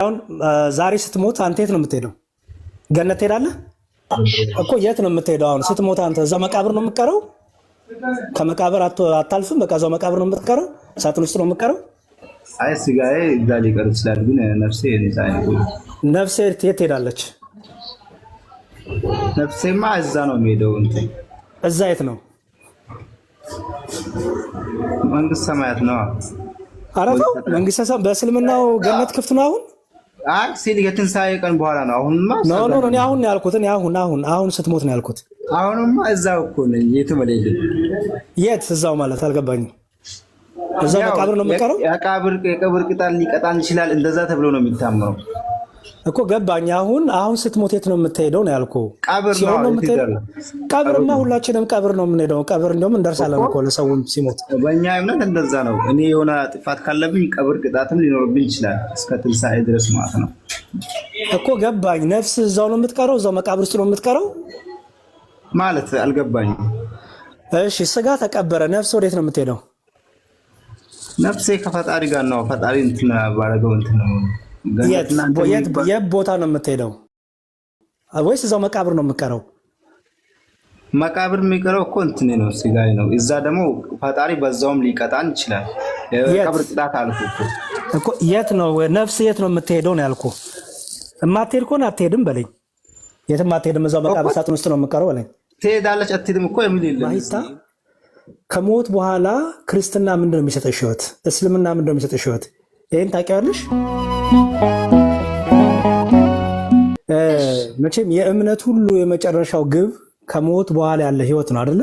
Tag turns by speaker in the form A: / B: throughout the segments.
A: አሁን ዛሬ ስትሞት አንተ የት ነው የምትሄደው? ገነት ትሄዳለህ እኮ። የት ነው የምትሄደው? አሁን ስትሞት አንተ እዛው መቃብር ነው የምትቀረው? ከመቃብር አታልፍም? በቃ እዛው መቃብር ነው የምትቀረው? ሳጥን ውስጥ ነው የምትቀረው?
B: አይ ስጋዬ እዛ ሊቀር ይችላል፣ ግን ነፍሴ
A: ነፍሴ የት ትሄዳለች?
B: ነፍሴማ እዛ ነው የሚሄደው።
A: እዛ የት ነው?
B: መንግስት ሰማያት ነው።
A: አረፈው መንግስት ሰማያት። በእስልምናው ገነት ክፍት ነው አሁን?
B: አይ ሲል የትንሣኤ ቀን በኋላ ነው። አሁንማ
A: ኖ እኔ አሁን ያልኩት እኔ አሁን ስትሞት ነው ያልኩት።
B: አሁንማ እዛው እኮ ነኝ። የትም አልሄድም። የት
A: እዛው ማለት አልገባኝም። እዛው መቃብር ነው የምትቀረው?
B: የቀብር ቅጣት ሊቀጣን ይችላል። እንደዛ ተብሎ ነው የሚታመነው
A: እኮ ገባኝ። አሁን ስትሞት የት ነው የምትሄደው ነው ያልኩህ።
B: ቀብር ነው የምትሄደው።
A: ቀብርማ ሁላችንም ቀብር ነው የምንሄደው። ቀብር እንደውም እንደርሳለን እኮ ለሰውም ሲሞት።
B: በእኛ እምነት እንደዛ ነው። እኔ የሆነ ጥፋት ካለብኝ ቀብር ቅጣትም ሊኖርብኝ ይችላል እስከ ትንሣኤ ድረስ ማለት ነው
A: እኮ ገባኝ። ነፍስ እዛው ነው የምትቀረው? እዛው መቃብር ውስጥ ነው የምትቀረው
B: ማለት አልገባኝም።
A: እሺ ስጋ ተቀበረ፣ ነፍስ ወዴት ነው የምትሄደው?
B: ነፍሴ ከፈጣሪ ጋር ነው። ፈጣሪ እንትን ባረገው እንትን ነው።
A: የት ቦታ ነው የምትሄደው? ወይስ እዛው መቃብር ነው የምትቀረው?
B: መቃብር የሚቀረው እኮ እንትን ነው፣ ስጋዬ ነው። እዛ ደግሞ ፈጣሪ በዛውም ሊቀጣን ይችላል። የቀብር ቅጣት አልኩ
A: እኮ። የት ነው ነፍስ የት ነው የምትሄደው ነው ያልኩህ። የማትሄድ ከሆነ አትሄድም በለኝ። የትም አትሄድም፣ እዛው መቃብር ሳጥን ውስጥ ነው የምትቀረው በለኝ።
B: ትሄዳለች አትሄድም እኮ የሚል የለም።
A: ማሂታ ከሞት በኋላ ክርስትና ምንድን ነው የሚሰጠሽ ህይወት? እስልምና ምንድን ነው የሚሰጠሽ ህይወት? ይህን ታውቂዋለሽ? መቼም የእምነት ሁሉ የመጨረሻው ግብ ከሞት በኋላ ያለ ህይወት ነው አይደለ?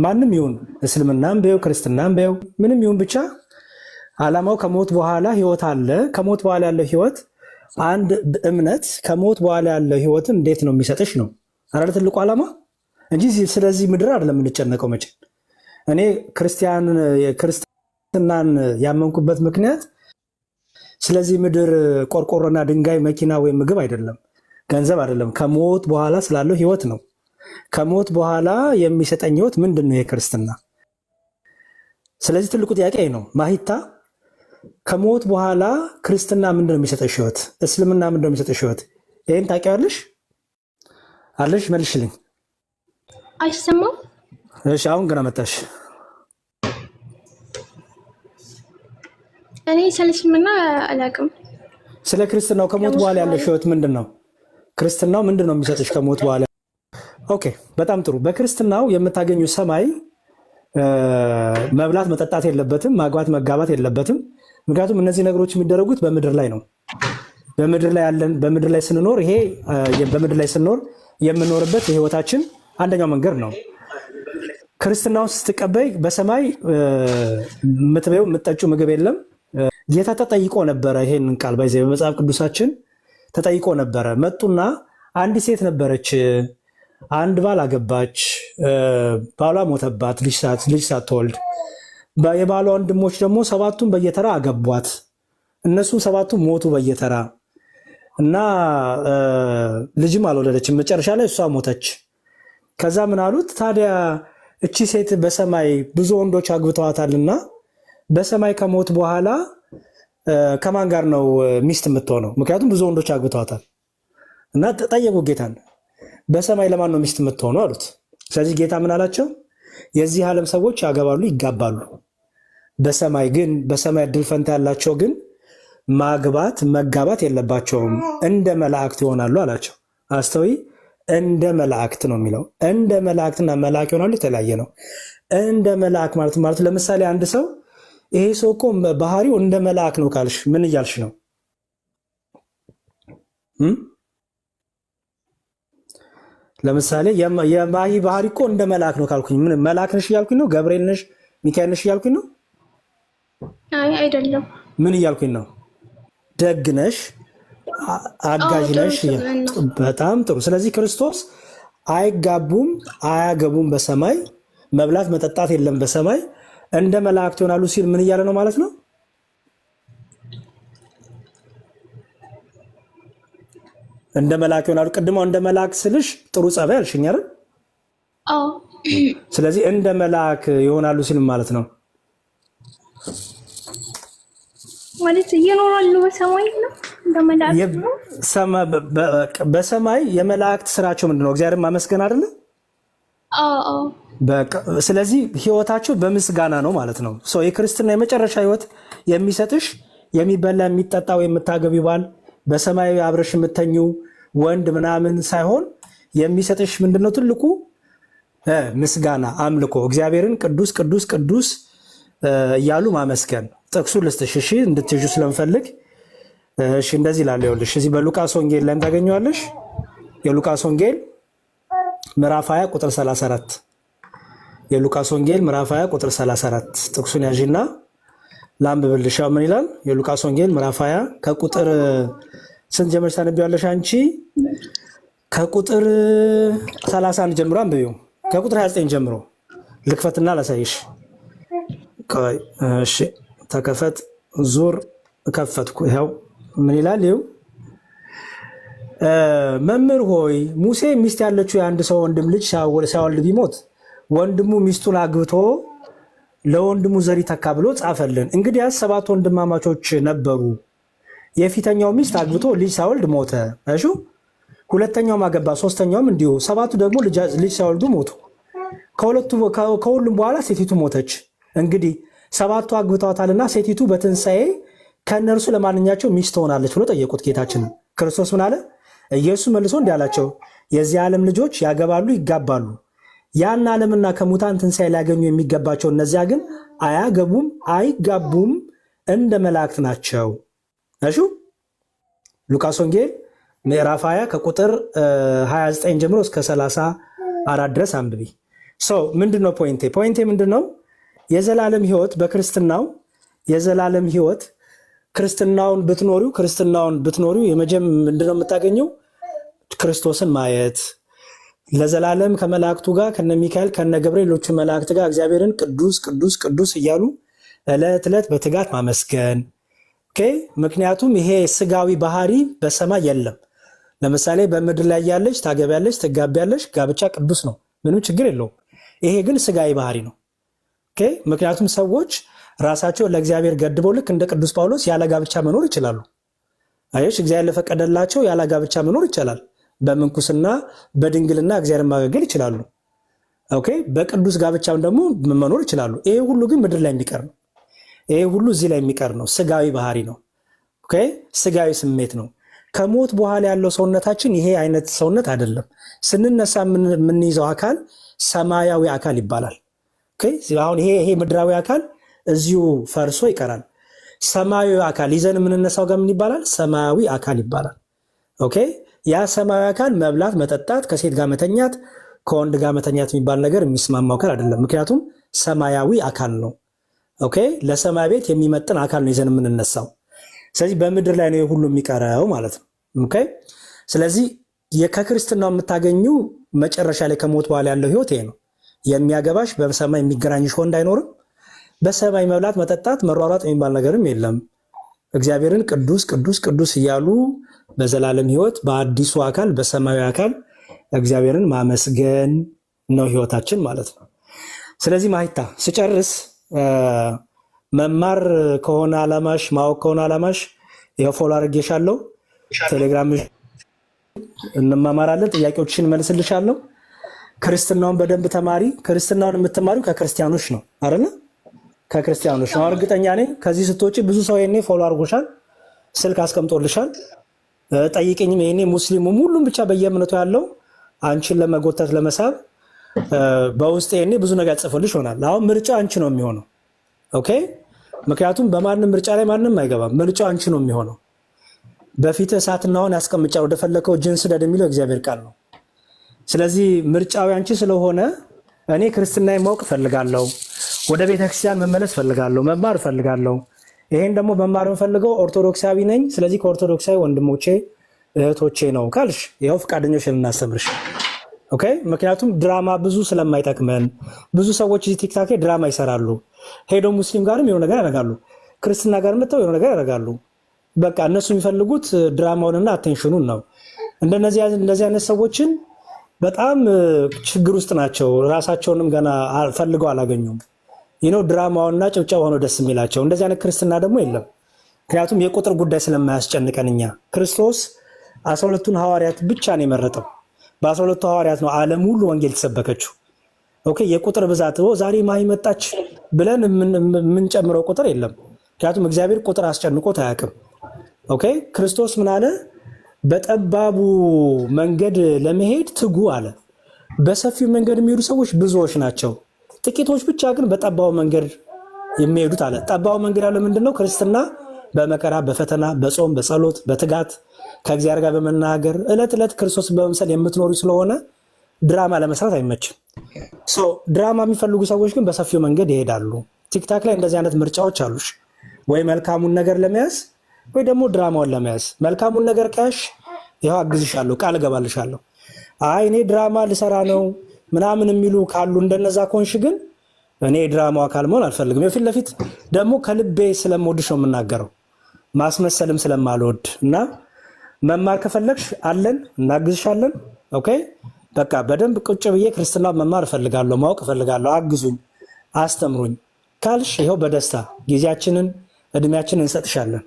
A: ማንም ይሁን እስልምናም በይው ክርስትናም በይው ምንም ይሁን ብቻ ዓላማው ከሞት በኋላ ህይወት አለ። ከሞት በኋላ ያለው ህይወት አንድ እምነት ከሞት በኋላ ያለው ህይወትን እንዴት ነው የሚሰጥሽ ነው አይደል ትልቁ ዓላማ እንጂ ስለዚህ ምድር አይደለም የምንጨነቀው። መቼም እኔ ክርስትናን ያመንኩበት ምክንያት ስለዚህ ምድር ቆርቆሮና ድንጋይ መኪና ወይም ምግብ አይደለም፣ ገንዘብ አይደለም። ከሞት በኋላ ስላለው ህይወት ነው። ከሞት በኋላ የሚሰጠኝ ህይወት ምንድን ነው የክርስትና? ስለዚህ ትልቁ ጥያቄ ነው። ማሂታ ከሞት በኋላ ክርስትና ምንድን ነው የሚሰጠሽ ህይወት? እስልምና ምንድን ነው የሚሰጠሽ ህይወት? ይህን ታውቂዋለሽ አለሽ? መልሽልኝ።
C: አይሰማም?
A: እሺ አሁን ገና መጣሽ።
C: እኔ ስለ እስልምና አላውቅም።
A: ስለ ክርስትናው ከሞት በኋላ ያለሽ ህይወት ምንድን ነው? ክርስትናው ምንድን ነው የሚሰጥሽ ከሞት በኋላ? ኦኬ በጣም ጥሩ። በክርስትናው የምታገኙ ሰማይ መብላት መጠጣት የለበትም፣ ማግባት መጋባት የለበትም። ምክንያቱም እነዚህ ነገሮች የሚደረጉት በምድር ላይ ነው። በምድር ላይ ስንኖር ይሄ በምድር ላይ ስንኖር የምንኖርበት የህይወታችን አንደኛው መንገድ ነው። ክርስትናውን ስትቀበይ በሰማይ የምትበይው የምትጠጪው ምግብ የለም። ጌታ ተጠይቆ ነበረ። ይሄን ቃል ባይዘ በመጽሐፍ ቅዱሳችን ተጠይቆ ነበረ። መጡና አንድ ሴት ነበረች፣ አንድ ባል አገባች፣ ባሏ ሞተባት፣ ልጅ ሳትወልድ። የባሏ ወንድሞች ደግሞ ሰባቱን በየተራ አገቧት። እነሱም ሰባቱ ሞቱ በየተራ እና ልጅም አልወለደችም። መጨረሻ ላይ እሷ ሞተች። ከዛ ምን አሉት ታዲያ እቺ ሴት በሰማይ ብዙ ወንዶች አግብተዋታልና በሰማይ ከሞት በኋላ ከማን ጋር ነው ሚስት የምትሆነው? ምክንያቱም ብዙ ወንዶች አግብተዋታል። እና ጠየቁ ጌታን፣ በሰማይ ለማን ነው ሚስት የምትሆነው አሉት። ስለዚህ ጌታ ምን አላቸው? የዚህ ዓለም ሰዎች ያገባሉ፣ ይጋባሉ። በሰማይ እድል ፈንታ ያላቸው ግን ማግባት መጋባት የለባቸውም፣ እንደ መላእክት ይሆናሉ አላቸው። አስተዊ እንደ መላእክት ነው የሚለው። እንደ መላእክትና መልአክ ይሆናሉ የተለያየ ነው። እንደ መልአክ ማለት ለምሳሌ አንድ ሰው ይሄ ሰው እኮ ባህሪው እንደ መልአክ ነው ካልሽ ምን እያልሽ ነው? ለምሳሌ የማሂ ባህሪ እኮ እንደ መልአክ ነው ካልኩኝ ምን መልአክ ነሽ እያልኩኝ ነው? ገብርኤል ነሽ ሚካኤል ነሽ እያልኩኝ ነው?
C: አይ አይደለም።
A: ምን እያልኩኝ ነው? ደግ ነሽ አጋዥ ነሽ። በጣም ጥሩ። ስለዚህ ክርስቶስ አይጋቡም አያገቡም በሰማይ መብላት መጠጣት የለም በሰማይ እንደ መላእክት ይሆናሉ ሲል ምን እያለ ነው ማለት ነው? እንደ መላእክት ይሆናሉ። ቅድሞ እንደ መላእክት ስልሽ ጥሩ ጸባይ አልሽኝ አይደል?
C: አዎ።
A: ስለዚህ እንደ መላእክ ይሆናሉ ሲል ማለት ነው
C: ማለት ይኖራሉ በሰማይ ነው እንደመላእክት ነው።
A: በሰማይ የመላእክት ስራቸው ምንድነው? እግዚአብሔርን ማመስገን አይደለ?
C: አዎ።
A: ስለዚህ ህይወታቸው በምስጋና ነው ማለት ነው። የክርስትና የመጨረሻ ህይወት የሚሰጥሽ የሚበላ የሚጠጣ ወይ የምታገቢው ባል በሰማያዊ አብረሽ የምተኙ ወንድ ምናምን ሳይሆን የሚሰጥሽ ምንድነው? ትልቁ ምስጋና፣ አምልኮ፣ እግዚአብሔርን ቅዱስ ቅዱስ ቅዱስ እያሉ ማመስገን። ጥቅሱ ልስጥሽ እሺ፣ እንድትይዙ ስለምፈልግ እሺ። እንደዚህ ይላል፣ ይኸውልሽ እዚህ በሉቃስ ወንጌል ላይም ታገኘዋለሽ። የሉቃስ ወንጌል ምዕራፍ 20 ቁጥር 34 የሉቃስ ወንጌል ምዕራፍ 20 ቁጥር 34 ጥቅሱን ያዥና ላንብብልሽ። ምን ይላል? የሉቃስ ወንጌል ምዕራፍ 20 ከቁጥር ስንት ጀምረሽ ታነቢዋለሽ አንቺ? ከቁጥር 31 ጀምሮ አንብቢው። ከቁጥር 29 ጀምሮ ልክፈትና ላሳይሽ። እሺ ተከፈት። ዙር ከፈትኩ። ይኸው ምን ይላል? ይኸው መምህር ሆይ ሙሴ ሚስት ያለችው የአንድ ሰው ወንድም ልጅ ሲያወልድ ቢሞት ወንድሙ ሚስቱን አግብቶ ለወንድሙ ዘር ይተካ ብሎ ጻፈልን። እንግዲያስ 7 ወንድማማቾች ነበሩ። የፊተኛው ሚስት አግብቶ ልጅ ሳይወልድ ሞተ። እሺ ሁለተኛውም አገባ፣ ሶስተኛውም እንዲሁ። 7ቱ ደግሞ ልጅ ሳይወልዱ ሞቱ። ከሁሉም በኋላ ሴቲቱ ሞተች። እንግዲህ 7ቱ አግብተዋታልና ሴቲቱ በትንሣኤ ከእነርሱ ለማንኛቸው ሚስት ትሆናለች ብሎ ጠየቁት ጌታችንን። ክርስቶስ ምን አለ? ኢየሱስ መልሶ እንዲህ አላቸው፣ የዚህ ዓለም ልጆች ያገባሉ፣ ይጋባሉ። ያን ዓለምና ከሙታን ትንሣኤ ሊያገኙ የሚገባቸው እነዚያ ግን አያገቡም፣ አይጋቡም፣ እንደ መላእክት ናቸው። እሺ ሉቃስ ወንጌል ምዕራፍ 20 ከቁጥር 29 ጀምሮ እስከ 34 ድረስ አንብቢ። ምንድነው ፖይንቴ? ፖይንቴ ምንድነው? የዘላለም ህይወት በክርስትናው የዘላለም ህይወት ክርስትናውን ብትኖሪው ምንድነው የምታገኘው? ክርስቶስን ማየት፣ ለዘላለም ከመላእክቱ ጋር ከነ ሚካኤል ከነ ገብርኤል ሌሎቹ መላእክት ጋር እግዚአብሔርን ቅዱስ ቅዱስ ቅዱስ እያሉ ዕለት ዕለት በትጋት ማመስገን። ምክንያቱም ይሄ ስጋዊ ባህሪ በሰማይ የለም። ለምሳሌ በምድር ላይ ያለች ታገቢያለች፣ ትጋቢያለች፣ ጋብቻ ቅዱስ ነው፣ ምንም ችግር የለውም። ይሄ ግን ስጋዊ ባህሪ ነው። ምክንያቱም ሰዎች ራሳቸው ለእግዚአብሔር ገድበው ልክ እንደ ቅዱስ ጳውሎስ ያለ ጋብቻ መኖር ይችላሉ። አየሽ፣ እግዚአብሔር ለፈቀደላቸው ያለ ጋብቻ መኖር ይቻላል። በምንኩስና በድንግልና እግዚአብሔርን ማገልገል ይችላሉ። በቅዱስ ጋብቻም ደግሞ መኖር ይችላሉ። ይሄ ሁሉ ግን ምድር ላይ የሚቀር ነው። ይሄ ሁሉ እዚህ ላይ የሚቀር ነው። ስጋዊ ባህሪ ነው። ስጋዊ ስሜት ነው። ከሞት በኋላ ያለው ሰውነታችን ይሄ አይነት ሰውነት አይደለም። ስንነሳ የምንይዘው አካል ሰማያዊ አካል ይባላል። አሁን ይሄ ምድራዊ አካል እዚሁ ፈርሶ ይቀራል። ሰማያዊ አካል ይዘን የምንነሳው ጋር ምን ይባላል? ሰማያዊ አካል ይባላል። ያ ሰማያዊ አካል መብላት፣ መጠጣት፣ ከሴት ጋር መተኛት፣ ከወንድ ጋር መተኛት የሚባል ነገር የሚስማማው አካል አይደለም። ምክንያቱም ሰማያዊ አካል ነው። ለሰማይ ቤት የሚመጥን አካል ነው ይዘን የምንነሳው። ስለዚህ በምድር ላይ ነው ሁሉ የሚቀረው ማለት ነው። ስለዚህ ከክርስትናው የምታገኙ መጨረሻ ላይ ከሞት በኋላ ያለው ህይወት ይሄ ነው። የሚያገባሽ በሰማይ የሚገናኝሽ ወንድ አይኖርም። በሰማይ መብላት፣ መጠጣት፣ መሯሯጥ የሚባል ነገርም የለም። እግዚአብሔርን ቅዱስ ቅዱስ ቅዱስ እያሉ በዘላለም ህይወት በአዲሱ አካል በሰማያዊ አካል እግዚአብሔርን ማመስገን ነው ህይወታችን ማለት ነው። ስለዚህ ማሂታ ስጨርስ መማር ከሆነ አላማሽ ማወቅ ከሆነ አላማሽ ይኸው ፎሎ አድርጌሻለሁ። ቴሌግራም እንማማራለን። ጥያቄዎችሽን መልስልሻለሁ። ክርስትናውን በደንብ ተማሪ። ክርስትናውን የምትማሪው ከክርስቲያኖች ነው አይደለ? ከክርስቲያኖች ነው። እርግጠኛ ነኝ ከዚህ ስትወጪ ብዙ ሰው ይሄኔ ፎሎ አድርጎሻል፣ ስልክ አስቀምጦልሻል። ጠይቅኝም ይሄኔ ሙስሊሙም ሁሉም ብቻ በየእምነቱ ያለው አንቺን ለመጎተት ለመሳብ በውስጥ ይሄኔ ብዙ ነገር ጽፎልሽ ይሆናል። አሁን ምርጫ አንቺ ነው የሚሆነው። ምክንያቱም በማንም ምርጫ ላይ ማንም አይገባም። ምርጫው አንቺ ነው የሚሆነው። በፊት እሳትና ውሃን ያስቀምጫ ወደፈለከው ጅን ስደድ የሚለው እግዚአብሔር ቃል ነው። ስለዚህ ምርጫው አንቺ ስለሆነ እኔ ክርስትናን ማወቅ ፈልጋለሁ፣ ወደ ቤተክርስቲያን መመለስ ፈልጋለሁ፣ መማር ፈልጋለሁ። ይሄን ደግሞ መማር የምፈልገው ኦርቶዶክሳዊ ነኝ። ስለዚህ ከኦርቶዶክሳዊ ወንድሞቼ እህቶቼ ነው ካልሽ ይኸው ፈቃደኞች ልናስተምርሽ። ምክንያቱም ድራማ ብዙ ስለማይጠቅመን ብዙ ሰዎች እዚህ ቲክታክ ላይ ድራማ ይሰራሉ። ሄዶ ሙስሊም ጋርም የሆነ ነገር ያደርጋሉ፣ ክርስትና ጋር መጥተው የሆነ ነገር ያደርጋሉ። በቃ እነሱ የሚፈልጉት ድራማውንና አቴንሽኑን ነው። እንደዚህ አይነት ሰዎችን በጣም ችግር ውስጥ ናቸው። ራሳቸውንም ገና ፈልገው አላገኙም። ድራማውና ጭብጨባ ሆኖ ደስ የሚላቸው እንደዚህ አይነት ክርስትና ደግሞ የለም። ምክንያቱም የቁጥር ጉዳይ ስለማያስጨንቀን እኛ ክርስቶስ 12ቱን ሐዋርያት ብቻ ነው የመረጠው። በ12ቱ ሐዋርያት ነው ዓለም ሁሉ ወንጌል ተሰበከችው። ኦኬ የቁጥር ብዛት ዛሬ ማይ መጣች ብለን የምንጨምረው ቁጥር የለም። ምክንያቱም እግዚአብሔር ቁጥር አስጨንቆት አያውቅም። ኦኬ ክርስቶስ ምን አለ? በጠባቡ መንገድ ለመሄድ ትጉ አለ። በሰፊው መንገድ የሚሄዱ ሰዎች ብዙዎች ናቸው፣ ጥቂቶች ብቻ ግን በጠባቡ መንገድ የሚሄዱት አለ። ጠባቡ መንገድ አለ ምንድነው? ክርስትና በመከራ በፈተና በጾም በጸሎት በትጋት ከእግዚአብሔር ጋር በመናገር ዕለት ዕለት ክርስቶስ በመምሰል የምትኖሩ ስለሆነ ድራማ ለመስራት አይመችም። ድራማ የሚፈልጉ ሰዎች ግን በሰፊው መንገድ ይሄዳሉ። ቲክታክ ላይ እንደዚህ አይነት ምርጫዎች አሉሽ፣ ወይ መልካሙን ነገር ለመያዝ ወይ ደግሞ ድራማውን ለመያዝ። መልካሙን ነገር ከያሽ ይኸው አግዝሻለሁ፣ ቃል እገባልሻለሁ። አይ እኔ ድራማ ልሰራ ነው ምናምን የሚሉ ካሉ እንደነዛ ኮንሽ ግን እኔ ድራማው አካል መሆን አልፈልግም። የፊት ለፊት ደግሞ ከልቤ ስለምወድሽ ነው የምናገረው፣ ማስመሰልም ስለማልወድ እና መማር ከፈለግሽ አለን እናግዝሻለን። ኦኬ በቃ በደንብ ቁጭ ብዬ ክርስትና መማር እፈልጋለሁ፣ ማወቅ እፈልጋለሁ፣ አግዙኝ፣ አስተምሩኝ ካልሽ ይኸው በደስታ ጊዜያችንን እድሜያችንን እንሰጥሻለን።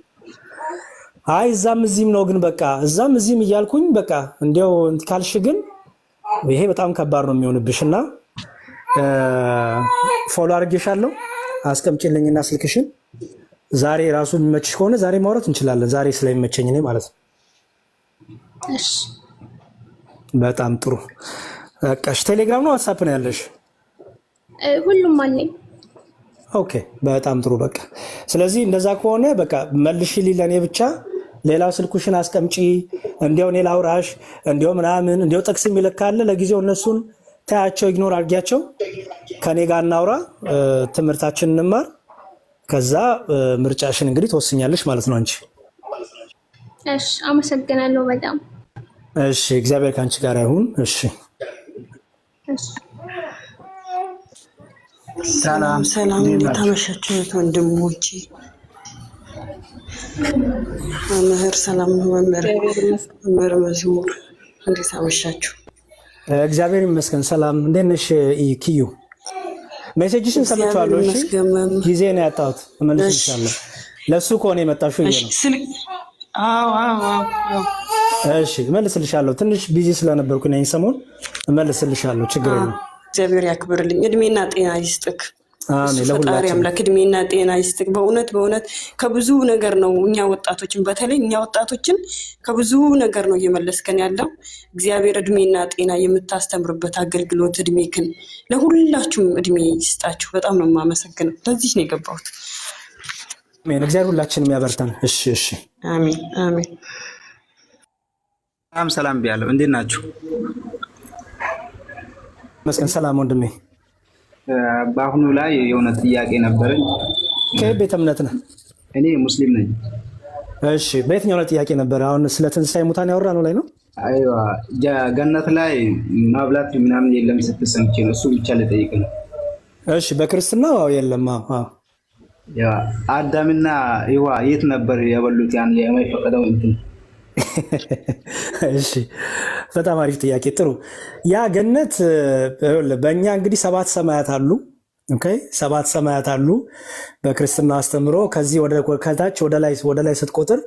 A: አይ እዛም እዚህም ነው ግን በቃ እዛም እዚህም እያልኩኝ በቃ እንዲያው ካልሽ ግን ይሄ በጣም ከባድ ነው የሚሆንብሽ እና ፎሎ አድርጌሻለሁ። አስቀምጪልኝና ስልክሽን ዛሬ ራሱ የሚመችሽ ከሆነ ዛሬ ማውራት እንችላለን። ዛሬ ስለሚመቸኝ እኔ ማለት ነው።
C: እሺ
A: በጣም ጥሩ። በቃሽ። ቴሌግራም ነው ዋትስአፕ ነው ያለሽ?
C: ሁሉም አለኝ።
A: ኦኬ በጣም ጥሩ። በቃ ስለዚህ እንደዛ ከሆነ በቃ መልሽልኝ ለኔ ብቻ። ሌላው ስልኩሽን አስቀምጪ። እንዲያው እኔ ላውራሽ እንዲያው ምናምን እንዲያው ጥቅስ የሚልክ ካለ ለጊዜው እነሱን ታያቸው፣ ኢግኖር አድርጊያቸው። ከኔ ጋር እናውራ፣ ትምህርታችንን እንማር። ከዛ ምርጫሽን እንግዲህ ትወስኛለሽ ማለት ነው አንቺ።
C: እሺ አመሰግናለሁ በጣም።
A: እሺ እግዚአብሔር ካንቺ ጋር ይሁን። እሺ
D: ሰላም ሰላም፣ ታመሻችሁ ወንድሞቼ። መምህር ሰላም ነው። መምህር መዝሙር እንዴት አመሻችሁ?
A: እግዚአብሔር ይመስገን ሰላም። እንዴት ነሽ ኪዩ? ሜሴጅሽን ሰምቻለሁ። እሺ ጊዜ ነው ያጣሁት፣ እመልስልሻለሁ። ለሱ ከሆነ የመጣሽው ይሄ ነው። እሺ እመልስልሻለሁ። ትንሽ ቢዚ ስለነበርኩ ነኝ ሰሞን፣ እመልስልሻለሁ። ችግር የለም።
D: እግዚአብሔር ያክብርልኝ፣ እድሜና ጤና ይስጥክ።
A: አሜን።
D: ፈጣሪ አምላክ እድሜና ጤና ይስጥክ። በእውነት ከብዙ ነገር ነው እኛ ወጣቶችን በተለይ እኛ ወጣቶችን ከብዙ ነገር ነው እየመለስከን ያለው። እግዚአብሔር እድሜና ጤና የምታስተምርበት አገልግሎት እድሜክን ለሁላችሁም እድሜ ይስጣችሁ። በጣም ነው የማመሰግነው። ለዚህ ነው የገባሁት።
A: አሜን። እግዚአብሔር ሁላችንም ያበርታን። እሺ እሺ።
D: አሜን አሜን።
B: ሰላም ቢያለሁ። እንዴት ናችሁ?
A: መስገን ሰላም ወንድሜ።
B: በአሁኑ ላይ የሆነ ጥያቄ ነበረኝ።
A: ከየት ቤተ እምነት ነህ?
B: እኔ ሙስሊም ነኝ።
A: እሺ በየትኛው ላይ ጥያቄ ነበር? አሁን ስለ ትንሣኤ ሙታን ያወራነው ላይ ነው?
B: አይዋ ገነት ላይ ማብላት ምናምን የለም ስትል ሰምቼ ነው። እሱ ብቻ ልጠይቅ ነው።
A: እሺ በክርስትና የለም።
B: አዳምና ሔዋ የት ነበር የበሉት ያን የማይፈቀደው እንትን?
A: እሺ በጣም አሪፍ ጥያቄ። ጥሩ። ያ ገነት በእኛ እንግዲህ 7 ሰማያት አሉ። ኦኬ 7 ሰማያት አሉ በክርስትና አስተምሮ። ከዚህ ከታች ወደ ላይ ስትቆጥር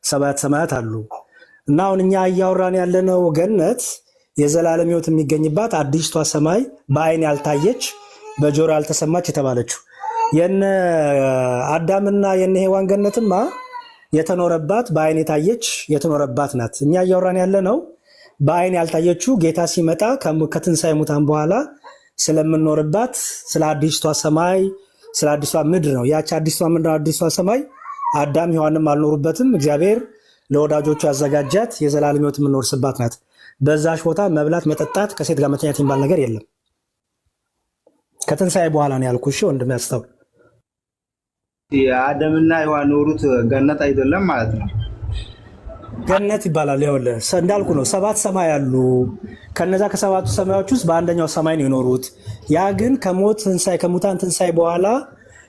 A: 7 ሰማያት አሉ እና አሁን እኛ እያወራን ያለነው ገነት የዘላለም ሕይወት የሚገኝባት አዲስቷ ሰማይ በአይን ያልታየች በጆሮ ያልተሰማች የተባለችው የነ አዳምና የነ ሔዋን ገነትማ የተኖረባት በአይን የታየች የተኖረባት ናት። እኛ እያወራን ያለ ነው በአይን ያልታየችው ጌታ ሲመጣ ከትንሣኤ ሙታን በኋላ ስለምንኖርባት ስለ አዲስቷ ሰማይ ስለ አዲሷ ምድር ነው። ያቺ አዲሷ ምድር አዲሷ ሰማይ አዳም ሔዋንም አልኖሩበትም። እግዚአብሔር ለወዳጆቹ ያዘጋጃት የዘላለም ሕይወት የምንኖርስባት ናት። በዛሽ ቦታ መብላት፣ መጠጣት፣ ከሴት ጋር መተኛት የሚባል ነገር የለም። ከትንሣኤ በኋላ ነው ያልኩሽ ወንድም ያስተውል።
B: የአዳምና ሔዋን ኖሩት ገነት አይደለም ማለት ነው።
A: ገነት ይባላል። ይኸውልህ እንዳልኩ ነው 7 ሰማይ አሉ። ከነዛ ከ7ቱ ሰማዮች ውስጥ በአንደኛው ሰማይ ነው የኖሩት። ያ ግን ከሙታን ትንሣኤ በኋላ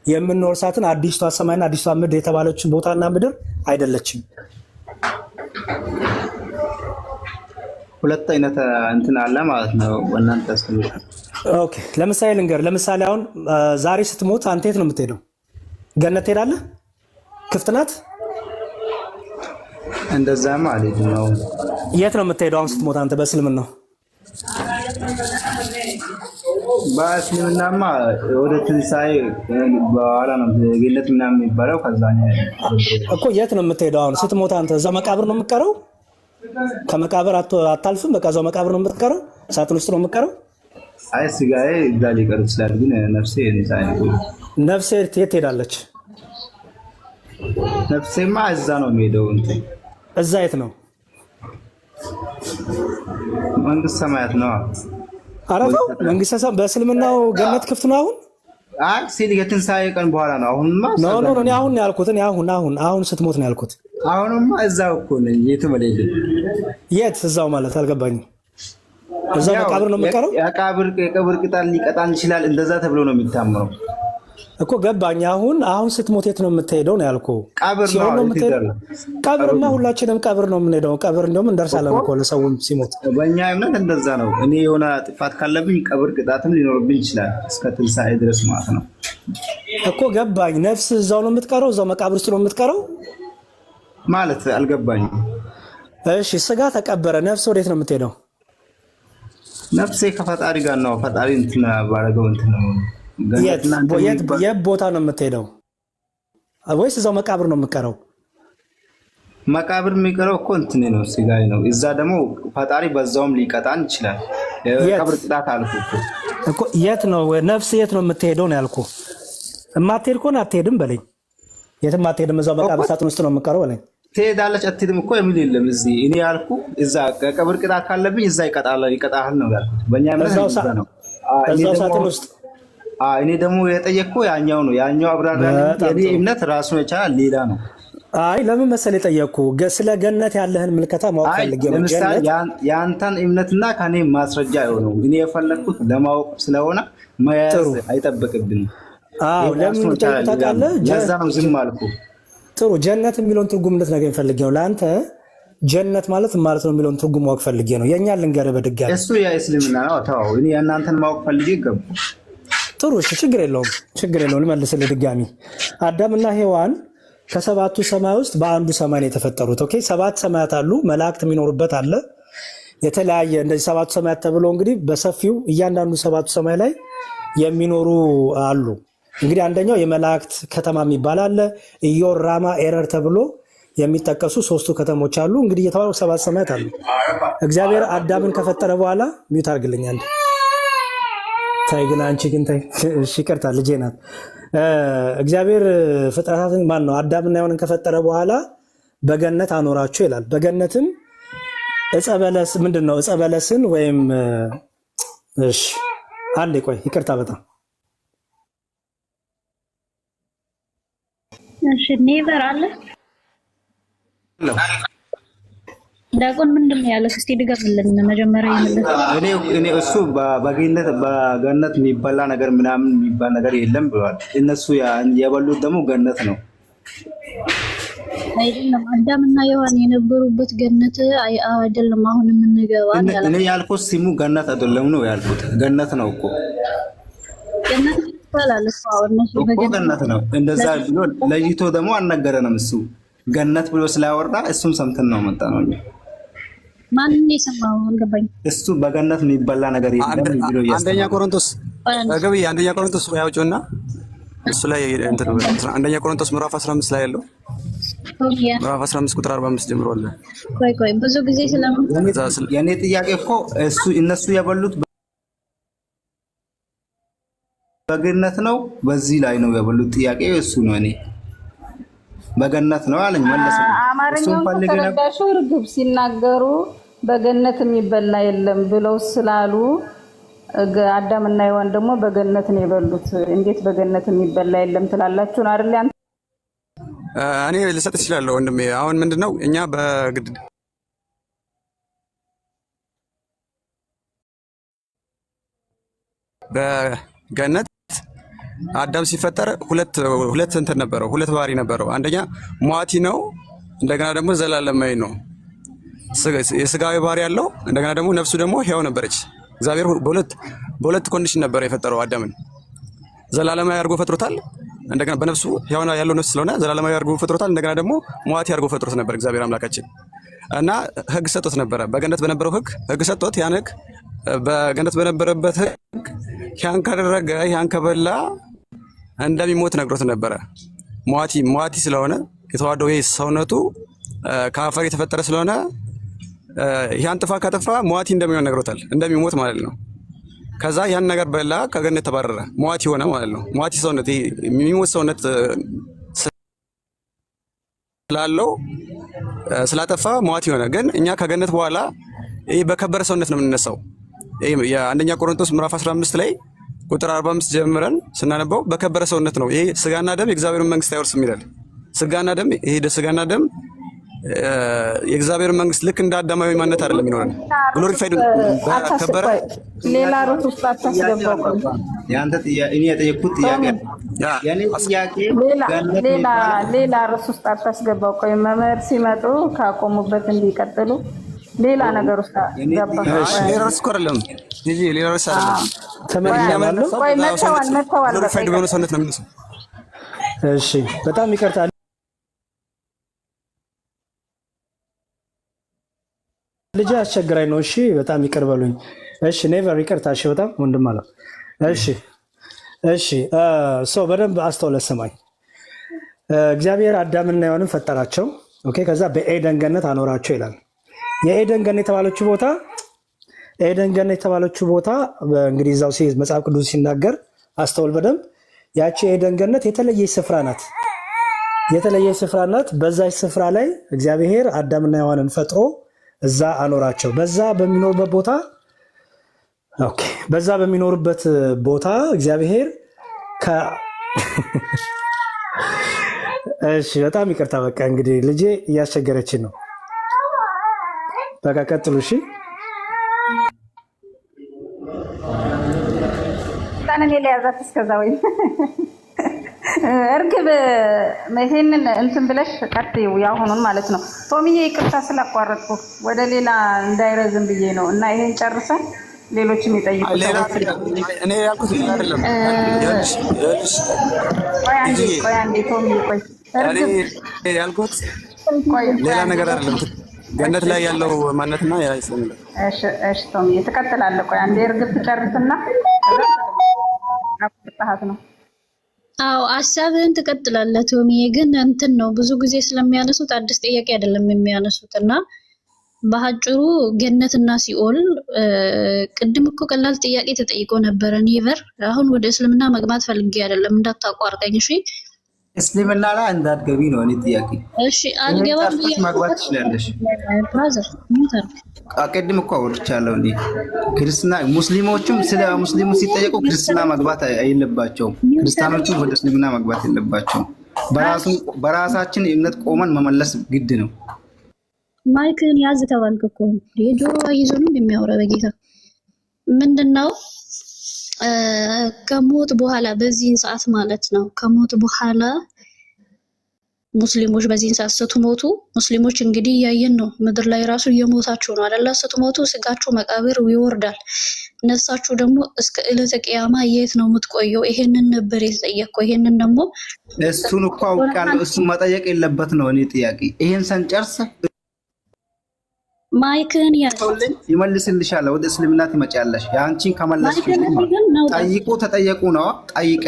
A: የምንወርሳትን አዲስቷ ሰማይና አዲስቷ ምድር የተባለችን ቦታና ምድር አይደለችም።
B: ሁለት አይነት እንትን አለ ማለት ነው። እናንተ አስተምሩ።
A: ኦኬ ለምሳሌ ልንገር። ለምሳሌ አሁን ዛሬ ስትሞት አንተ የት ነው የምትሄደው? ገነት ትሄዳለህ? ክፍት ናት?
B: እንደዛማ አልሄድም ነው።
A: የት ነው የምትሄደው አሁን ስትሞት አንተ በእስልምና ነው?
B: በእስልምናማ ወደ ትንሣኤ በኋላ ነው ገነት ምናምን የሚባለው። ከዛ
A: እኮ የት ነው የምትሄደው አሁን ስትሞት አንተ? እዛ መቃብር ነው የምትቀረው? ከመቃብር አታልፍም? በቃ እዛው መቃብር ነው የምትቀረው? ሳጥን ውስጥ ነው የምትቀረው?
B: አይ ስጋዬ እዛ ሊቀር ይችላል፣ ግን ነፍሴ
A: ነፍሴ የት ትሄዳለች?
B: ነፍሴማ እዛ ነው የሚሄደው። እንትን
A: እዛ የት ነው?
B: መንግስት ሰማያት ነው።
A: አረፈው መንግስት ሰማያት። በእስልምናው ገነት ክፍት ነው አሁን?
B: አይ ሲል የትንሣኤ ቀን በኋላ ነው። አሁንማ
A: ኖ እኔ አሁን ያልኩት እኔ አሁን ስትሞት ነው ያልኩት።
B: አሁንማ እዛው እኮ ነኝ። የትም አልሄድም።
A: የት እዛው ማለት አልገባኝም። እዛው መቃብር ነው የምትቀረው?
B: የቀብር ቅጣት ሊቀጣን ይችላል፣ እንደዛ ተብሎ ነው የሚታመነው
A: እኮ ገባኝ። አሁን ስትሞት የት ነው የምትሄደው ነው ያልኩህ።
B: ቀብር ነው የምትሄደው።
A: ቀብርማ ሁላችንም ቀብር ነው የምንሄደው። ቀብር እንደውም እንደርሳለን እኮ ለሰውም ሲሞት።
B: በእኛ እምነት እንደዛ ነው። እኔ የሆነ ጥፋት ካለብኝ ቀብር ቅጣትም ሊኖርብኝ ይችላል እስከ ትንሣኤ ድረስ ማለት ነው
A: እኮ ገባኝ። ነፍስ እዛው ነው የምትቀረው? እዛው መቃብር ውስጥ ነው የምትቀረው
B: ማለት አልገባኝም።
A: እሺ ስጋ ተቀበረ፣ ነፍስ ወዴት ነው የምትሄደው?
B: ነፍሴ ከፈጣሪ ጋር ነው። ፈጣሪ እንትን ባረገው እንትን ነው።
A: የት ቦታ ነው የምትሄደው? ወይስ እዛው መቃብር ነው የምትቀረው?
B: መቃብር የሚቀረው እኮ እንትን ነው ስጋዬ ነው። እዛ ደግሞ ፈጣሪ በዛውም ሊቀጣን ይችላል። ቀብር ቅጣት አልኩህ
A: እኮ። የት ነው ነፍስ የት ነው የምትሄደው ነው ያልኩህ። የማትሄድ ከሆነ አትሄድም በለኝ። የትም አትሄድም፣ እዛው መቃብር ሳጥን ውስጥ ነው የምትቀረው በለኝ።
B: ትሄዳለች አትሄድም እኮ የሚል የለም እዚህ። እኔ ያልኩህ እዛ ቀብር ቅጣት ካለብኝ እዛ ይቀጣል ነው ያልኩት። በእኛ
A: እዛው ሳጥን ውስጥ
B: እኔ ደግሞ የጠየቅኩህ ያኛው ነው። ያኛው አብራራ። እኔ እምነት ራሱን የቻለ ሌላ ነው።
A: አይ ለምን መሰለህ የጠየቅኩህ ስለ ገነት ያለህን ምልከታ ማወቅ ፈልጌ ነው።
B: ለምሳሌ የአንተን እምነትና ከኔ ማስረጃ የሆነው እኔ የፈለግኩት ለማወቅ ስለሆነ መያዝ አይጠበቅብንም።
A: አዎ ለምን ታውቃለህ?
B: ለዛ ነው ዝም አልኩህ።
A: ጥሩ ጀነት የሚለውን ትርጉም እንድትነግረኝ ፈልጌ ነው። ለአንተ ጀነት ማለት ነው የሚለውን ትርጉም ማወቅ ፈልጌ ነው። የእኛን ልንገርህ በድጋሚ።
B: እሱ የእስልምና ነው። ተው እኔ የእናንተን ማወቅ ፈልጌ ገቡ።
A: ጥሩ እሺ፣ ችግር የለውም ልመልስልህ ድጋሚ። አዳምና ሔዋን ከሰባቱ ሰማይ ውስጥ በአንዱ ሰማይ ነው የተፈጠሩት። ኦኬ፣ ሰባት ሰማያት አሉ፣ መላእክት የሚኖሩበት አለ፣ የተለያየ እንደዚህ ሰባቱ ሰማያት ተብሎ እንግዲህ በሰፊው እያንዳንዱ ሰባቱ ሰማይ ላይ የሚኖሩ አሉ። እንግዲህ አንደኛው የመላእክት ከተማ የሚባል አለ። ኢዮር፣ ራማ፣ ኤረር ተብሎ የሚጠቀሱ ሶስቱ ከተሞች አሉ። እንግዲህ የተባሉ ሰባት ሰማያት አሉ። እግዚአብሔር አዳምን ከፈጠረ በኋላ ሚውት አድርግልኛል። ታይ ግን አንቺ ግን ታይ። እሺ ይቅርታ ልጄ ናት። እግዚአብሔር ፍጥረታትን ማን ነው አዳምና ሔዋንን ከፈጠረ በኋላ በገነት አኖራቸው ይላል። በገነትም ዕፀ በለስ ምንድን ነው? ዕፀ በለስን ወይም እሺ አንዴ ቆይ ይቅርታ በጣም
C: እሺ ኔቨር አለ ዳቆን ምንድን ነው ያለው? እስቲ ድገምልን መጀመሪያ ይመለስ።
B: እኔ እሱ በገነት የሚበላ ነገር ምናምን የሚባል ነገር የለም ብሏል። እነሱ የበሉት ደግሞ ገነት ነው
C: አይደለም? አዳምና ሔዋን የነበሩበት ገነት አይደለም? አሁን የምንገባ
B: እኔ ያልኩት ሲሙ ገነት አይደለም ነው ያልኩት። ገነት ነው እኮ
C: ገነት ይባላል እኮ
B: ገነት ነው። እንደዛ ብሎ ለይቶ ደግሞ አልነገረንም። እሱ ገነት ብሎ ስላወራ እሱን ሰምተን ነው መጣ ነው።
C: ማንን የሰማው አልገባኝ።
B: እሱ በገነት የሚበላ ነገር የለም ብሎ
E: አንደኛ ቆሮንቶስ ገቢ አንደኛ ቆሮንቶስ ያውጭውና እሱ ላይ እንትን አንደኛ ቆሮንቶስ ምዕራፍ 15 ላይ ያለው ምዕራፍ 15 ቁጥር 45 ጀምሮ አለ።
C: ቆይ ብዙ ጊዜ
B: የኔ ጥያቄ እኮ እነሱ የበሉት በገነት ነው፣ በዚህ ላይ ነው የበሉት። ጥያቄ እሱ ነው። እኔ በገነት ነው አለኝ መለሰ።
F: አማርኛውን ከተረዳሹ ርግብ ሲናገሩ በገነት የሚበላ የለም ብለው ስላሉ አዳምና ሔዋን ደግሞ በገነት ነው የበሉት። እንዴት በገነት የሚበላ የለም ትላላችሁ? አይደል?
E: እኔ ልሰጥ እችላለሁ ወንድሜ። አሁን ምንድነው እኛ በገነት አዳም ሲፈጠር ሁለት እንትን ነበረው፣ ሁለት ባህሪ ነበረው። አንደኛ ሟቲ ነው፣ እንደገና ደግሞ ዘላለማዊ ነው። የስጋዊ ባህሪ ያለው፣ እንደገና ደግሞ ነፍሱ ደግሞ ሕያው ነበረች። እግዚአብሔር በሁለት ኮንዲሽን ነበር የፈጠረው አዳምን። ዘላለማዊ አድርጎ ፈጥሮታል። እንደገና በነፍሱ ሕያው ያለው ነፍስ ስለሆነ ዘላለማዊ አድርጎ ፈጥሮታል። እንደገና ደግሞ ሟቲ አድርጎ ፈጥሮት ነበር እግዚአብሔር አምላካችን። እና ህግ ሰጥቶት ነበረ። በገነት በነበረው ህግ ሰጥቶት ያን ህግ በገነት በነበረበት ህግ ያን ካደረገ ያን ከበላ እንደሚሞት ነግሮት ነበረ። ሟቲ ስለሆነ የተዋደው ይሄ ሰውነቱ ከአፈር የተፈጠረ ስለሆነ ያን ጥፋት ካጠፋ ሟቲ እንደሚሆን ነግሮታል፣ እንደሚሞት ማለት ነው። ከዛ ያን ነገር በላ፣ ከገነት ተባረረ፣ ሟቲ ሆነ ማለት ነው። ሟቲ ሰውነት ይሄ የሚሞት ሰውነት ስላለው ስላጠፋ ሟቲ ሆነ። ግን እኛ ከገነት በኋላ ይሄ በከበረ ሰውነት ነው የምንነሳው። የአንደኛ ቆሮንቶስ ምዕራፍ 15 ላይ ቁጥር 45 ጀምረን ስናነበው በከበረ ሰውነት ነው። ይሄ ስጋና ደም የእግዚአብሔርን መንግስት አይወርስም ይላል። ስጋና ደም የእግዚአብሔር መንግስት ልክ እንደ አዳማዊ ማንነት አይደለም የሚኖረን። ግሎሪፋይድ በከበረ
F: ሌላ ሩት ውስጥ አታስገባው።
B: ያንተ እኔ የጠየኩት ጥያቄ ያኔ ጥያቄ
F: ሌላ ሩት ውስጥ አታስገባው። ቆይ መምህር ሲመጡ ካቆሙበት እንዲቀጥሉ ሌላ ነገር ውስጥ ገባ።
E: ሌላ ርዕስ እኮ አይደለም እንጂ ሌላ ርዕስ አይደለም።
F: ቆይ መተዋል
E: ግሎሪፋይድ በሆነ ሰውነት ነው የምንነሳው።
A: እሺ በጣም ይቅርታ ልጅ አስቸግራኝ ነው። እሺ በጣም ይቅር በሉኝ። እሺ ኔቨር ይቅርታ። እሺ በጣም ወንድም አለ። እሺ ሰው በደንብ አስተውለ ሰማኝ። እግዚአብሔር አዳምና ሔዋንን ፈጠራቸው። ኦኬ ከዛ በኤደን ገነት አኖራቸው ይላል። የኤደን ገነት የተባለችው ቦታ እንግዲህ እዛው መጽሐፍ ቅዱስ ሲናገር አስተውል በደንብ። ያቺ የኤደን ገነት የተለየች ስፍራ ናት። በዛች ስፍራ ላይ እግዚአብሔር አዳምና ሔዋንን ፈጥሮ እዛ አኖራቸው። በዛ በሚኖሩበት ቦታ እግዚአብሔር እሺ በጣም ይቅርታ። በቃ እንግዲህ ልጄ እያስቸገረችን ነው። በቃ ቀጥሉ። እሺ
F: ታነኔ ለያዛት እስከዛ ወይ እርግብ ይሄንን እንትን ብለሽ ቀጥዩ ያሁኑን ማለት ነው። ቶሚዬ ይቅርታ ስላቋረጥኩ ወደ ሌላ እንዳይረዝም ብዬ ነው እና ይሄን ጨርሰን ሌሎችም ይጠይቁ።
E: እኔ ያልኩት አይደለም።
F: ቆይ አንዴ ቶሚዬ ቆይ
E: ያልኩት ሌላ ነገር አይደለም። ገነት ላይ ያለው ማንነትና ያ ይሰማል።
F: እሺ ቶሚዬ ትቀጥላለህ። ቆይ አንዴ እርግብ ትጨርስና አቁርጣሃት ነው።
C: አዎ ሀሳብህን ትቀጥላለህ ቶሚዬ። ግን እንትን ነው ብዙ ጊዜ ስለሚያነሱት አዲስ ጥያቄ አይደለም የሚያነሱት እና በአጭሩ ገነትና ሲኦል ቅድም እኮ ቀላል ጥያቄ ተጠይቆ ነበረ። ኔቨር አሁን ወደ እስልምና መግባት ፈልጌ አይደለም እንዳታቋርጠኝ እሺ።
B: እስልምና ላይ እንዳትገቢ ነው እኔ ጥያቄ።
C: እሺ አልገባም።
B: መግባት ትችላለሽ
C: ብራዘር ሚውተር
B: ቅድም እኮ አውርቻለሁ። እንዴ ክርስቲና ሙስሊሞችም ስለ ሙስሊሙ ሲጠየቁ ክርስትና መግባት አይለባቸውም። ክርስቲያኖችም ወደ እስልምና መግባት የለባቸውም። በራሳችን እምነት ቆመን መመለስ ግድ ነው።
C: ማይክን ያዝ ተባልክ እኮ የጆሮ ይዞ ነው የሚያወራ በጌታ ምንድነው? ከሞት በኋላ በዚህን ሰዓት ማለት ነው ከሞት በኋላ ሙስሊሞች በዚህን ሰዓት ስትሞቱ ሙስሊሞች እንግዲህ እያየን ነው። ምድር ላይ ራሱ እየሞታችሁ ነው አይደለ? ስትሞቱ ስጋችሁ መቃብር ይወርዳል። ነፍሳችሁ ደግሞ እስከ ዕለተ ቂያማ የት ነው የምትቆየው? ይሄንን ነበር የተጠየቀው። ይሄንን ደግሞ
B: እሱን እኮ አውቃለሁ። እሱን መጠየቅ የለበት ነው እኔ ጥያቄ። ይሄን ሰንጨርስ
C: ማይክን
B: ይመልስልሻል። ወደ እስልምና ትመጫለሽ። ያንቺን ከመለስሽ ጠይቁ ተጠየቁ ነው ጠይቃ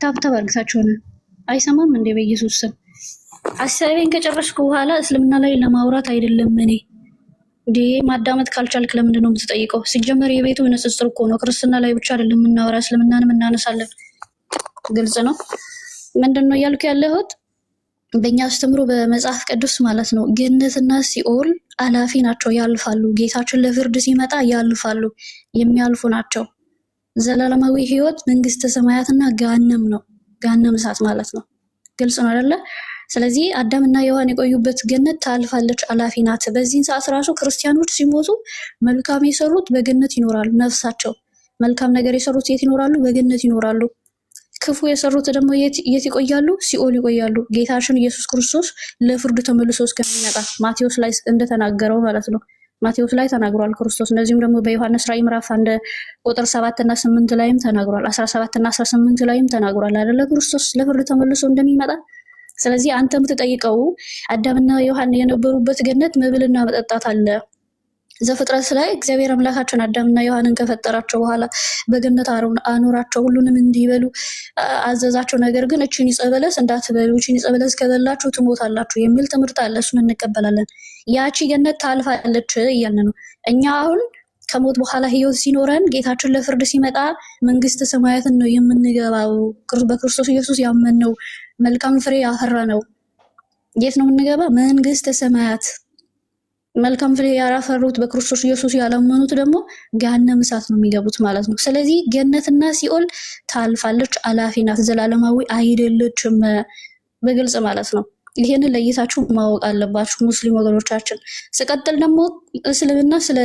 C: ታብታብ አርግታችሁ ነው አይሰማም እንዴ? በኢየሱስ ስም ሀሳቤን ከጨረስኩ በኋላ እስልምና ላይ ለማውራት አይደለም። እኔ እንዴ ማዳመጥ ካልቻልክ ለምንድን ነው የምትጠይቀው? ሲጀመር የቤቱ ንጽጽር እኮ ነው። ክርስትና ላይ ብቻ አይደለም የምናወራ፣ እስልምናንም እናነሳለን። ግልጽ ነው። ምንድን ነው እያልኩ ያለሁት? በእኛ አስተምሮ በመጽሐፍ ቅዱስ ማለት ነው ገነትና ሲኦል አላፊ ናቸው፣ ያልፋሉ። ጌታችን ለፍርድ ሲመጣ ያልፋሉ፣ የሚያልፉ ናቸው። ዘላለማዊ ህይወት መንግስተ ሰማያትና ገሃነም ነው። ገሃነም እሳት ማለት ነው። ግልጽ ነው አይደለ? ስለዚህ አዳምና ሔዋን የቆዩበት ገነት ታልፋለች፣ አላፊ ናት። በዚህን ሰዓት ራሱ ክርስቲያኖች ሲሞቱ መልካም የሰሩት በገነት ይኖራሉ። ነፍሳቸው መልካም ነገር የሰሩት የት ይኖራሉ? በገነት ይኖራሉ። ክፉ የሰሩት ደግሞ የት ይቆያሉ? ሲኦል ይቆያሉ። ጌታችን ኢየሱስ ክርስቶስ ለፍርድ ተመልሶ እስከሚመጣ ማቴዎስ ላይ እንደተናገረው ማለት ነው። ማቴዎስ ላይ ተናግሯል ክርስቶስ። እንደዚሁም ደግሞ በዮሐንስ ራዕይ ምዕራፍ 1 ቁጥር 7 እና 8 ላይም ተናግሯል። 17 እና 18 ላይም ተናግሯል አይደለ? ክርስቶስ ለፍርድ ተመልሶ እንደሚመጣ ስለዚህ አንተ የምትጠይቀው አዳምና ሔዋን የነበሩበት ገነት መብልና መጠጣት አለ። ዘፍጥረት ላይ እግዚአብሔር አምላካችን አዳምና ሔዋንን ከፈጠራቸው በኋላ በገነት አኖራቸው፣ ሁሉንም እንዲበሉ አዘዛቸው። ነገር ግን እቺን ዕፀ በለስ እንዳትበሉ፣ እቺን ዕፀ በለስ ከበላችሁ ትሞታላችሁ የሚል ትምህርት አለ። እሱን እንቀበላለን። ያቺ ገነት ታልፋለች እያልን ነው። እኛ አሁን ከሞት በኋላ ህይወት ሲኖረን ጌታችን ለፍርድ ሲመጣ መንግስተ ሰማያትን ነው የምንገባው። በክርስቶስ ኢየሱስ ያመንነው መልካም ፍሬ ያፈራ ነው። የት ነው የምንገባ? መንግስተ ሰማያት። መልካም ፍሬ ያላፈሩት በክርስቶስ ኢየሱስ ያላመኑት ደግሞ ገሃነመ እሳት ነው የሚገቡት ማለት ነው። ስለዚህ ገነትና ሲኦል ታልፋለች፣ አላፊ ናት፣ ዘላለማዊ አይደለችም በግልጽ ማለት ነው። ይሄንን ለይታችሁ ማወቅ አለባችሁ ሙስሊም ወገኖቻችን። ስቀጥል ደግሞ እስልምና ስለ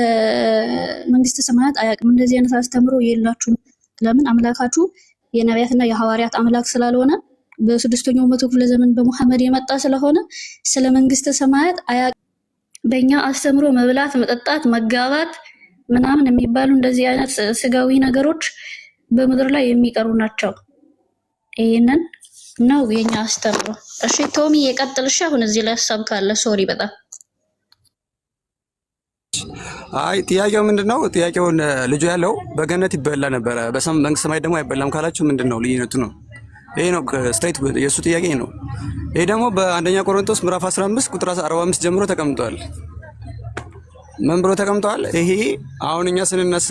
C: መንግስተ ሰማያት አያውቅም። እንደዚህ አይነት አስተምሮ የላችሁም። ለምን? አምላካችሁ የነቢያትና የሐዋርያት አምላክ ስላልሆነ በ6ኛው መቶ ክፍለ ዘመን በሙሐመድ የመጣ ስለሆነ ስለ መንግስተ ሰማያት አያውቅም። በእኛ አስተምሮ መብላት፣ መጠጣት፣ መጋባት ምናምን የሚባሉ እንደዚህ አይነት ስጋዊ ነገሮች በምድር ላይ የሚቀሩ ናቸው። ይሄንን ነው የኛ አስተምሮ። እሺ ቶሚ የቀጥልሽ። አሁን እዚህ ላይ ሀሳብ ካለ ሶሪ በጣም
E: አይ ጥያቄው ምንድነው? ጥያቄውን ልጁ ያለው በገነት ይበላ ነበረ መንግስተ ሰማይ ደግሞ አይበላም ካላችሁ ምንድነው ልዩነቱ ነው? ይሄ ነው ስትሬት የሱ ጥያቄ ነው። ይሄ ደግሞ በአንደኛ ቆሮንቶስ ምዕራፍ 15 ቁጥር 45 ጀምሮ ተቀምጧል። ምን ብሎ ተቀምጧል? ይሄ አሁን እኛ ስንነሳ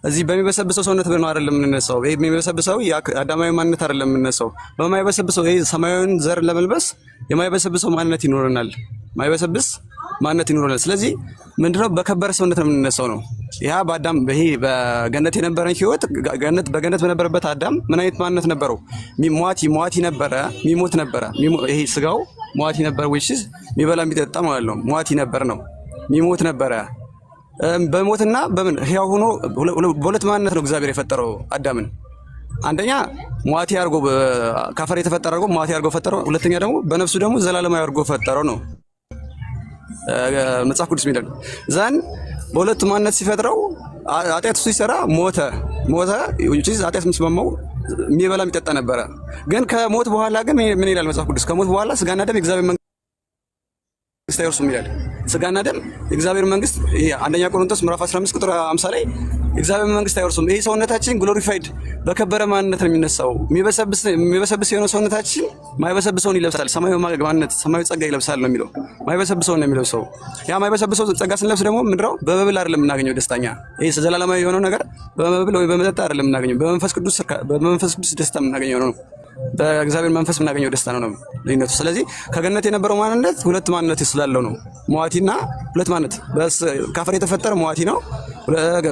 E: እዚህ በሚበሰብሰው ሰውነት ነው አይደለም የምንነሳው። ይሄ የሚበሰብሰው የአዳማዊ ማንነት አይደለም የምንነሳው። በማይበሰብሰው ይሄ ሰማያዊን ዘር ለመልበስ የማይበሰብሰው ማንነት ይኖረናል። ማይበሰብስ ማንነት ይኖረናል። ስለዚህ ምንድነው በከበረ ሰውነት ነው የምንነሳው ነው። ያ በአዳም ይሄ በገነት የነበረን ህይወት በገነት በነበረበት አዳም ምን አይነት ማንነት ነበረው? ሟቲ ነበረ፣ ሚሞት ነበረ። ይሄ ስጋው ሟቲ ነበረ፣ ወይስ የሚበላ የሚጠጣ ማለት ነው። ሟቲ ነበር ነው፣ ሚሞት ነበረ። በሞትና በምን ህያው ሆኖ በሁለት ማንነት ነው እግዚአብሔር የፈጠረው አዳምን። አንደኛ ሟቲ አድርጎ ካፈር የተፈጠረ አድርጎ ሟቲ አድርጎ ፈጠረው። ሁለተኛ ደግሞ በነፍሱ ደግሞ ዘላለማዊ አድርጎ ፈጠረው ነው መጽሐፍ ቅዱስ የሚለው። ዛን በሁለት ማንነት ሲፈጥረው ኃጢአት ሲሰራ ሞተ። ኃጢአት የሚስማማው የሚበላ የሚጠጣ ነበረ። ግን ከሞት በኋላ ግን ምን ይላል መጽሐፍ ቅዱስ? ከሞት በኋላ ስጋና ደም የእግዚአብሔር መንግስት አይወርሱም ይላል። ስጋና ደም የእግዚአብሔር መንግስት ይሄ አንደኛ ቆሮንቶስ ምዕራፍ 15 ቁጥር 50 ላይ የእግዚአብሔር መንግስት አይወርሱም። ይሄ ሰውነታችን ግሎሪፋይድ በከበረ ማንነት ነው የሚነሳው። የሚበሰብስ የሆነ ሰውነታችን ማይበሰብሰውን ይለብሳል። ሰማያዊ ማንነት፣ ሰማያዊ ጸጋ ይለብሳል ነው የሚለው። ማይበሰብሰውን ነው የሚለብሰው። ያ ማይበሰብሰው ጸጋ ስንለብስ ደግሞ ምንድነው? በመብል አይደለም የምናገኘው ደስታኛ። ይሄ ዘላለማዊ የሆነው ነገር በመብል ወይ በመጠጥ አይደለም የምናገኘው። በመንፈስ ቅዱስ ደስታ የምናገኘው ነው። በእግዚአብሔር መንፈስ የምናገኘው ደስታ ነው ልዩነቱ። ስለዚህ ከገነት የነበረው ማንነት ሁለት ማንነት ስላለው ነው። ሟቲና ሁለት ማንነት ካፈር የተፈጠረ ሟቲ ነው።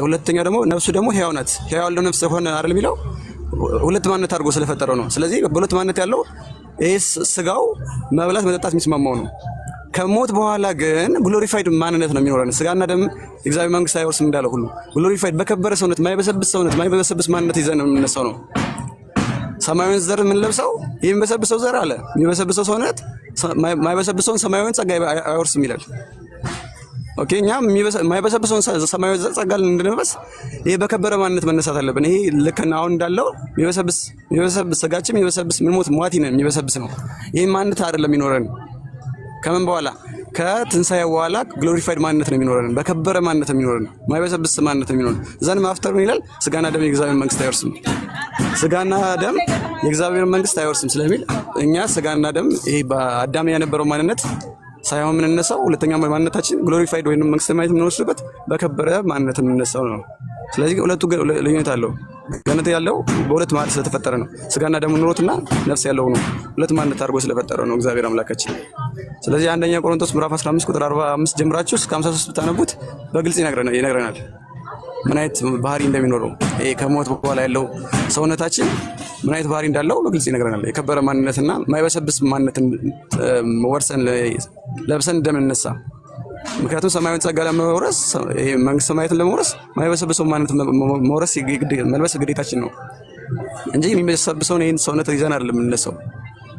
E: ሁለተኛ ደግሞ ነፍሱ ደግሞ ሕያው ናት። ሕያው ያለው ነፍስ ሆነ አይደል የሚለው ሁለት ማንነት አድርጎ ስለፈጠረው ነው። ስለዚህ በሁለት ማንነት ያለው ይሄ ስጋው መብላት መጠጣት የሚስማማው ነው። ከሞት በኋላ ግን ግሎሪፋይድ ማንነት ነው የሚኖረን። ስጋና ደም እግዚአብሔር መንግስት አይወርስም እንዳለው ሁሉ ግሎሪፋይድ በከበረ ሰውነት፣ ማይበሰብስ ማንነት ይዘን የምንነሳው ነው። ሰማያዊን ዘር የምንለብሰው የሚበሰብሰው ዘር አለ። የሚበሰብሰው ሰውነት ማይበሰብሰውን ሰማያዊን ጸጋ አይወርስም ይላል። ኦኬ፣ እኛ ማይበሰብሰውን ሰማያዊ ጸጋ እንድንለብስ ይሄ በከበረ ማንነት መነሳት አለብን። ይሄ ልክ አሁን እንዳለው የሚበሰብስ ስጋችን የሚበሰብስ ምንሞት ሟቲ ነው የሚበሰብስ ነው። ይሄ ማንነት አይደለም የሚኖረን። ከምን በኋላ ከትንሳኤ በኋላ ግሎሪፋይድ ማንነት ነው የሚኖረን። በከበረ ማንነት ነው የሚኖረን። ማይበሰብስ ማንነት ነው የሚኖረን። ዘን ማፍተር ምን ይላል? ስጋና ደም የእግዚአብሔር መንግስት አይወርስም። ስጋና ደም የእግዚአብሔር መንግስት አይወርስም ስለሚል እኛ ስጋና ደም ይሄ በአዳም የነበረው ማንነት ሳይሆን የምንነሳው ሁለተኛ ማንነታችን ግሎሪፋይድ ወይም መንግስተ ሰማያት የምንወስድበት በከበረ ማንነት የምንነሳው ነው። ስለዚህ ሁለቱ ልዩነት አለው። ገነት ያለው በሁለት ማንነት ስለተፈጠረ ነው። ስጋና ደም ኑሮትና ነፍስ ያለው ነው። ሁለት ማንነት አድርጎ ስለፈጠረ ነው እግዚአብሔር አምላካችን። ስለዚህ አንደኛ ቆሮንቶስ ምዕራፍ 15 ቁጥር 45 ጀምራችሁ እስከ 53 ብታነቡት በግልጽ ይነግረናል ምን አይነት ባህሪ እንደሚኖረው። ይሄ ከሞት በኋላ ያለው ሰውነታችን ምን አይነት ባህሪ እንዳለው በግልጽ ይነግረናል። የከበረ ማንነትና ማይበሰብስ ማንነትን ወርሰን ለብሰን እንደምንነሳ። ምክንያቱም ሰማያዊን ጸጋ ለመውረስ ይሄ መንግስተ ሰማያትን ለመውረስ ማይበሰብሰው ማንነት መውረስ መልበስ ግዴታችን ነው እንጂ የሚበሰብሰውን ይሄን ሰውነት ይዘን አይደለም የምንነሳው።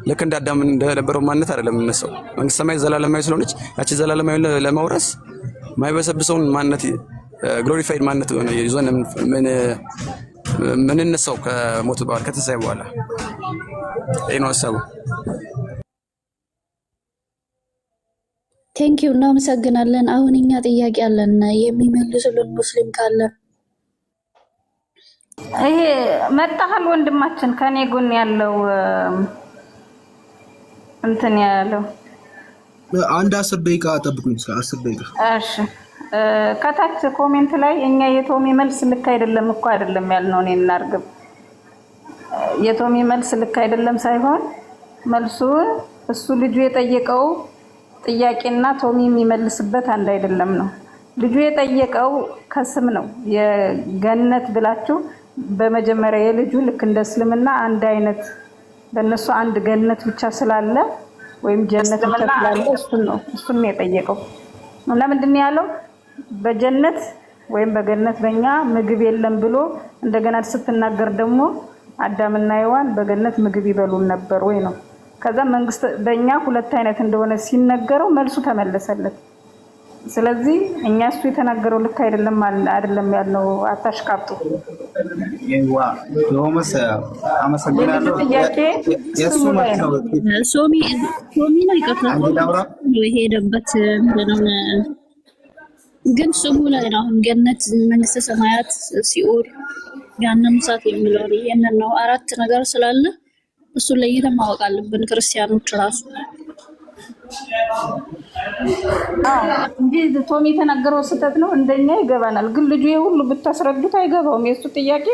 E: ልክ እንደ አዳም እንደነበረው ማንነት አይደለም የምንነሳው። መንግስተ ሰማያት ዘላለማዊ ስለሆነች ያቺ ዘላለማዊ ለመውረስ ማይበሰብሰውን ማንነት ግሎሪፋይድ ማንነት ይዞን ምንነሳው ከሞት በኋላ ከትንሳኤ በኋላ። ይሄ ነው ሀሳቡ።
C: ቴንኪው እናመሰግናለን። አሁን እኛ ጥያቄ አለን የሚመልሱልን ሙስሊም ካለ
F: ይሄ መጣሃል ወንድማችን ከኔ ጎን ያለው እንትን ያለው
G: አንድ 10 ደቂቃ ጠብቁኝ። 10 ደቂቃ
F: እሺ። ከታች ኮሜንት ላይ እኛ የቶሚ መልስ ልክ አይደለም እኮ አይደለም ያልነው እኔ እናርግብ የቶሚ መልስ ልክ አይደለም ሳይሆን መልሱ እሱ ልጁ የጠየቀው ጥያቄና ቶሚ የሚመልስበት አንድ አይደለም ነው። ልጁ የጠየቀው ከስም ነው የገነት ብላችሁ በመጀመሪያ የልጁ ልክ እንደ እስልምና አንድ አይነት በእነሱ አንድ ገነት ብቻ ስላለ ወይም ጀነት ብቻ ስላለ እሱን የጠየቀው ለምንድን ነው ያለው? በጀነት ወይም በገነት በእኛ ምግብ የለም ብሎ እንደገና ስትናገር ደግሞ አዳምና ሔዋን በገነት ምግብ ይበሉን ነበር ወይ ነው። ከዛ መንግስት በእኛ ሁለት አይነት እንደሆነ ሲነገረው መልሱ ተመለሰለት። ስለዚህ እኛ እሱ የተናገረው ልክ አይደለም ያልነው አታሽቃብጡ።
B: ይዋ ቶማስ አመሰግናለሁ። የሱ ነው
C: ሶሚ ነው ይቀጥላል የሄደበት ግን ስሙ ላይ ነው። አሁን ገነት፣ መንግስተ ሰማያት፣ ሲኦል፣ ገሃነመ እሳት የሚለው ይሄንን ነው። 4 ነገር ስላለ እሱን ለይተን ማወቅ አለብን ክርስቲያኖች ራሱ።
F: እንጂ ቶሚ የተናገረው ስህተት ነው እንደኛ ይገባናል። ግን ልጁ ሁሉ ብታስረዱት አይገባውም። የሱ ጥያቄ